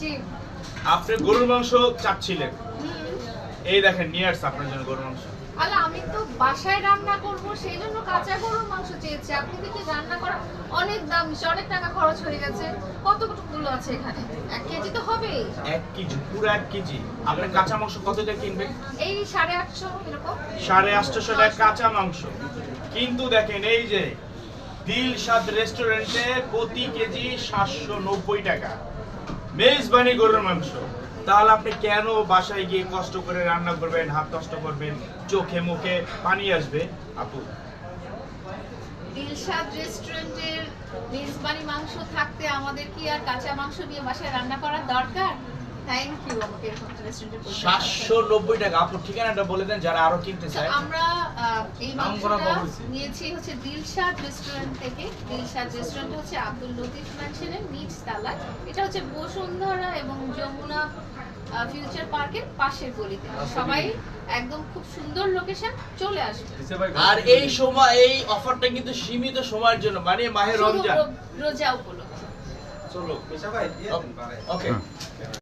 জি। আপনি গরুর মাংস চাচ্ছিলেন, এই দেখেন নিয়ে আসছে আপনার জন্য গরুর মাংস। আরে আমি তো বাসায় রান্না করব সেই জন্য কাঁচা গরুর মাংস চেয়েছি। আপনি দেখি রান্না করা অনেক দাম, অনেক টাকা খরচ হয়ে গেছে। কতটুকুগুলো আছে এখানে? 1 কেজি তো হবেই। 1 কেজি, পুরো 1 কেজি। আপনি কাঁচা মাংস কত দিয়ে কিনবেন? এই 850 এরকম। 850 টাকা কাঁচা মাংস। কিন্তু দেখেন এই যে দিলশাদ রেস্টুরেন্টে প্রতি কেজি 790 টাকা মেজবানি গরুর মাংস। তাহলে আপনি কেন বাসায় গিয়ে কষ্ট করে রান্না করবেন, হাত কষ্ট করবেন, চোখে মুখে পানি আসবে? আপু, দিলশাদ রেস্টুরেন্টের মেজবানি মাংস থাকতে আমাদের কি আর কাঁচা মাংস নিয়ে বাসায় রান্না করার দরকার? থ্যাংক ইউ আমাকে এরকম রেস্টুরেন্টে 790 টাকা। আপু ঠিকানাটা বলে দেন যারা আরো কিনতে চায়। আমরা এই মাংসটা নিয়েছি হচ্ছে দিলশাদ রেস্টুরেন্ট থেকে। দিলশাদ রেস্টুরেন্ট হচ্ছে আব্দুল লতিফ ম্যানশনের নিচ তলায়। এটা হচ্ছে বসুন্ধরা এবং যমুনা ফিউচার পার্কের পাশের গলিতে। সবাই একদম খুব সুন্দর লোকেশন, চলে আসবে। আর এই সময় এই অফারটা কিন্তু সীমিত সময়ের জন্য, মানে মাহে রমজান, রোজা উপলক্ষে। চলো ওকে।